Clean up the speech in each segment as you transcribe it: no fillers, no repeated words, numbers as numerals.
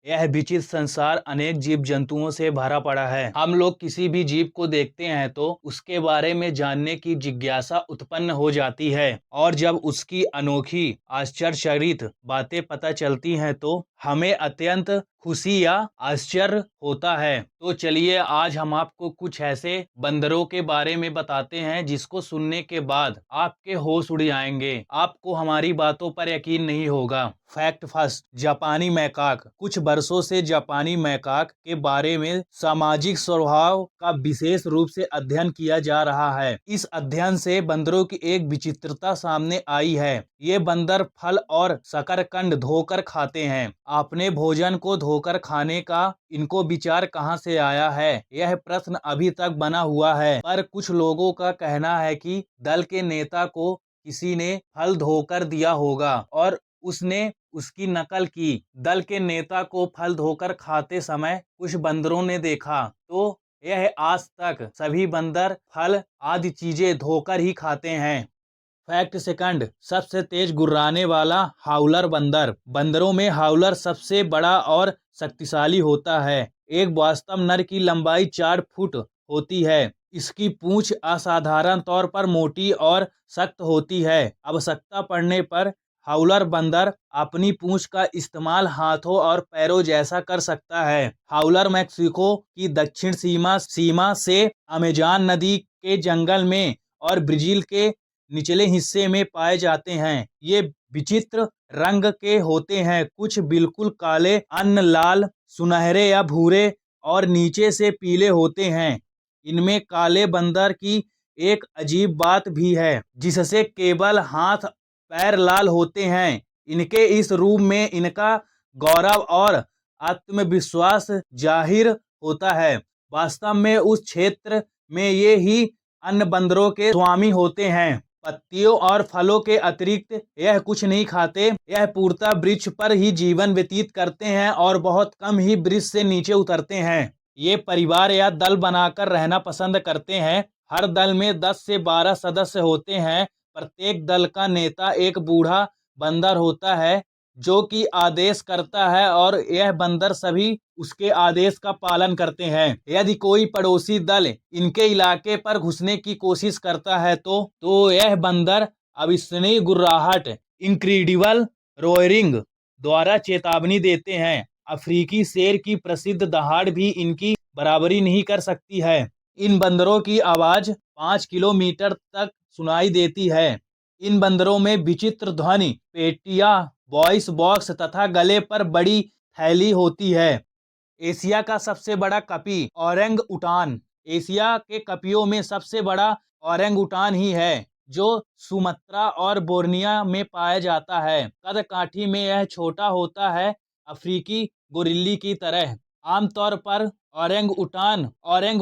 यह विचित्र संसार अनेक जीव जंतुओं से भरा पड़ा है। हम लोग किसी भी जीव को देखते हैं तो उसके बारे में जानने की जिज्ञासा उत्पन्न हो जाती है और जब उसकी अनोखी आश्चर्यचकित बातें पता चलती हैं तो हमें अत्यंत खुशी या आश्चर्य होता है। तो चलिए आज हम आपको कुछ ऐसे बंदरों के बारे में बताते हैं जिसको सुनने के बाद आपके होश उड़ जाएंगे, आपको हमारी बातों पर यकीन नहीं होगा। फैक्ट फर्स्ट, जापानी मैकाक। कुछ वर्षों से जापानी मैकाक के बारे में सामाजिक स्वभाव का विशेष रूप से अध्ययन किया जा रहा है। इस अध्ययन से बंदरों की एक विचित्रता सामने आई है। ये बंदर फल और शकरकंद धोकर खाते हैं। अपने भोजन को धोकर खाने का इनको विचार कहां से आया है, यह प्रश्न अभी तक बना हुआ है। पर कुछ लोगों का कहना है कि दल के नेता को किसी ने फल धोकर दिया होगा और उसने उसकी नकल की। दल के नेता को फल धोकर खाते समय कुछ बंदरों ने देखा तो यह आज तक सभी बंदर फल आदि चीजें धोकर ही खाते हैं। फैक्ट सेकंड, सबसे तेज गुर्राने वाला हाउलर बंदर। बंदरों में हाउलर सबसे बड़ा और शक्तिशाली होता है। एक वास्तव नर की लंबाई 4 फुट होती है। इसकी पूंछ असाधारण तौर पर मोटी और सख्त होती है। आवश्यकता पड़ने पर हाउलर बंदर अपनी पूंछ का इस्तेमाल हाथों और पैरों जैसा कर सकता है। हाउलर मैक्सिको की दक्षिण सीमा से अमेज़न नदी के जंगल में और ब्राजील के निचले हिस्से में पाए जाते हैं। ये विचित्र रंग के होते हैं, कुछ बिल्कुल काले, अन्य लाल, सुनहरे या भूरे और नीचे से पीले होते हैं। इनमें काले बंदर की एक अजीब बात भी है जिससे केवल हाथ पैर लाल होते हैं। इनके इस रूप में इनका गौरव और आत्मविश्वास जाहिर होता है। वास्तव में उस क्षेत्र में ये ही अन्य बंदरों के स्वामी होते हैं। पत्तियों और फलों के अतिरिक्त यह कुछ नहीं खाते। यह पूर्णतः वृक्ष पर ही जीवन व्यतीत करते हैं और बहुत कम ही वृक्ष से नीचे उतरते हैं। ये परिवार या दल बनाकर रहना पसंद करते हैं। हर दल में 10 से 12 सदस्य होते हैं। प्रत्येक दल का नेता एक बूढ़ा बंदर होता है जो कि आदेश करता है और यह बंदर सभी उसके आदेश का पालन करते हैं। यदि कोई पड़ोसी दल इनके इलाके पर घुसने की कोशिश करता है तो यह बंदर अविश्वसनीय गुर्राहट, इनक्रेडिबल रोयरिंग द्वारा चेतावनी देते हैं। अफ्रीकी शेर की प्रसिद्ध दहाड़ भी इनकी बराबरी नहीं कर सकती है। इन बंदरों की आवाज 5 किलोमीटर तक सुनाई देती है। इन बंदरों में विचित्र ध्वनि पेटिया, वॉइस बॉक्स तथा गले पर बड़ी थैली होती है। एशिया का सबसे बड़ा कपी ओरंग उटान। एशिया के कपियों में सबसे बड़ा ओरंग उटान ही है जो सुमात्रा और बोर्नियो में पाया जाता है। कद काठी में यह छोटा होता है, अफ्रीकी गोरिल्ला की तरह। आमतौर पर ओरंग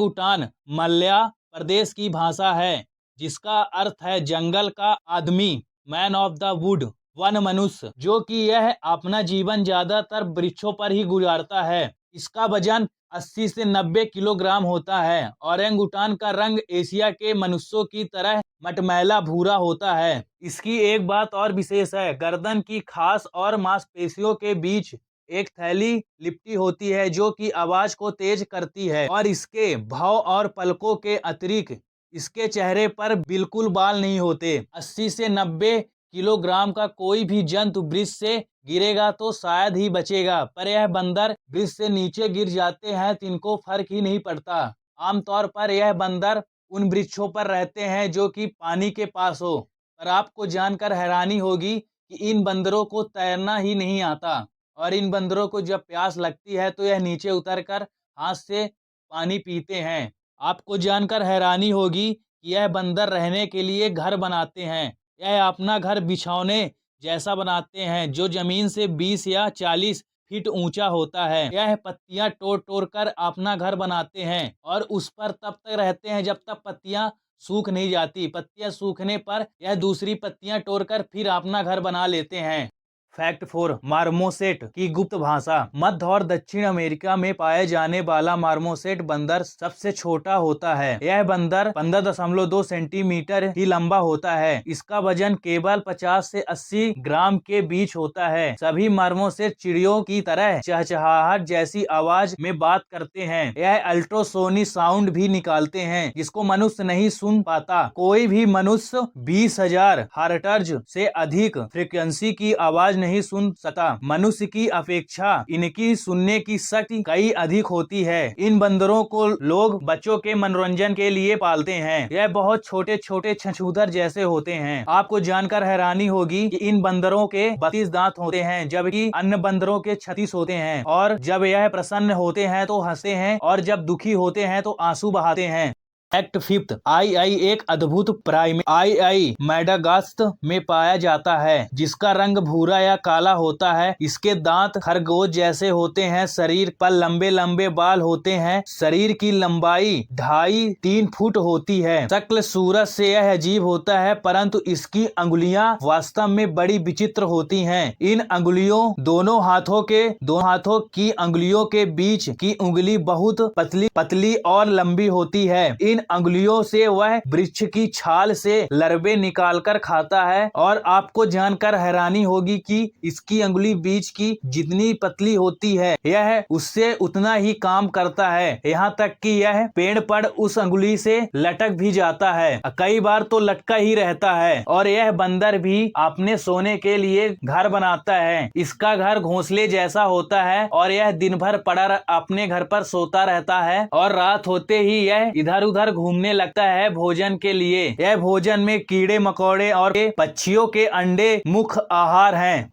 उटान मलया प्रदेश की भाषा है जिसका अर्थ है जंगल का आदमी, man of the wood, one मनुष्य, जो कि यह अपना जीवन ज्यादातर वृक्षों पर ही गुजारता है। इसका वजन 80 से 90 किलोग्राम होता है। ओरंगुटान का रंग एशिया के मनुष्यों की तरह मटमैला भूरा होता है। इसकी एक बात और विशेष है, गर्दन की खास और मांसपेशियों के बीच एक थैली लिपटी होती है जो कि आवाज को तेज करती है और इसके भौं और पलकों के अतिरिक्त इसके चेहरे पर बिल्कुल बाल नहीं होते। 80 से 90 किलोग्राम का कोई भी जंतु वृक्ष से गिरेगा तो शायद ही बचेगा, पर यह बंदर वृक्ष से नीचे गिर जाते हैं तो इनको फर्क ही नहीं पड़ता। आमतौर पर यह बंदर उन वृक्षों पर रहते हैं जो कि पानी के पास हो। पर आपको जानकर हैरानी होगी कि इन बंदरों को तैरना ही नहीं आता और इन बंदरों को जब प्यास लगती है तो यह नीचे उतरकर हाथ से पानी पीते हैं। आपको जानकर हैरानी होगी कि यह बंदर रहने के लिए घर बनाते हैं। यह अपना घर बिछौने जैसा बनाते हैं जो जमीन से 20 या 40 फीट ऊंचा होता है। यह पत्तियां तोड़ तोड़ कर अपना घर बनाते हैं और उस पर तब तक रहते हैं जब तक पत्तियां सूख नहीं जाती। पत्तियां सूखने पर यह दूसरी पत्तियां तोड़कर फिर अपना घर बना लेते हैं। फैक्ट 4 मार्मोसेट की गुप्त भाषा। मध्य और दक्षिण अमेरिका में पाए जाने वाला मार्मोसेट बंदर सबसे छोटा होता है। यह बंदर 15.2 सेंटीमीटर ही लंबा होता है। इसका वजन केवल 50 से 80 ग्राम के बीच होता है। सभी मार्मोसेट चिड़ियों की तरह चहचहाहट जैसी आवाज में बात करते हैं। यह अल्ट्रासोनिक साउंड भी निकालते हैं जिसको मनुष्य नहीं सुन पाता। कोई भी मनुष्य 20,000 हर्ट्ज से अधिक फ्रीक्वेंसी की आवाज नहीं सुन सकता। मनुष्य की अपेक्षा इनकी सुनने की शक्ति कई अधिक होती है। इन बंदरों को लोग बच्चों के मनोरंजन के लिए पालते हैं। यह बहुत छोटे छोटे छछूंदर जैसे होते हैं। आपको जानकर हैरानी होगी कि इन बंदरों के 32 दांत होते हैं जबकि अन्य बंदरों के 36 होते हैं। और जब यह प्रसन्न होते हैं तो हंसते हैं और जब दुखी होते हैं तो आंसू बहाते हैं। फैक्ट 5 आई एक अद्भुत प्राइमेट आई मैडागास्कर में पाया जाता है जिसका रंग भूरा या काला होता है। इसके दांत खरगोश जैसे होते हैं। शरीर पर लंबे लंबे बाल होते हैं। शरीर की लंबाई 2.5-3 फुट होती है। शक्ल सूरत से यह अजीब होता है परंतु इसकी अंगुलियां वास्तव में बड़ी विचित्र होती हैं। इन अंगुलियों दोनों हाथों की अंगुलियों के बीच की उंगली बहुत पतली और लंबी होती है। इन अंगुलियों से वह वृक्ष की छाल से लरबे निकालकर खाता है और आपको जानकर हैरानी होगी कि इसकी अंगुली बीच की जितनी पतली होती है यह उससे उतना ही काम करता है। यहाँ तक कि यह पेड़ पर उस अंगुली से लटक भी जाता है। कई बार तो लटका ही रहता है। और यह बंदर भी अपने सोने के लिए घर बनाता है। इसका घर घोंसले जैसा होता है और यह दिन भर पड़ा अपने घर पर सोता रहता है और रात होते ही यह इधर उधर घूमने लगता है भोजन के लिए। यह भोजन में कीड़े मकोड़े और पक्षियों के अंडे मुख्य आहार हैं।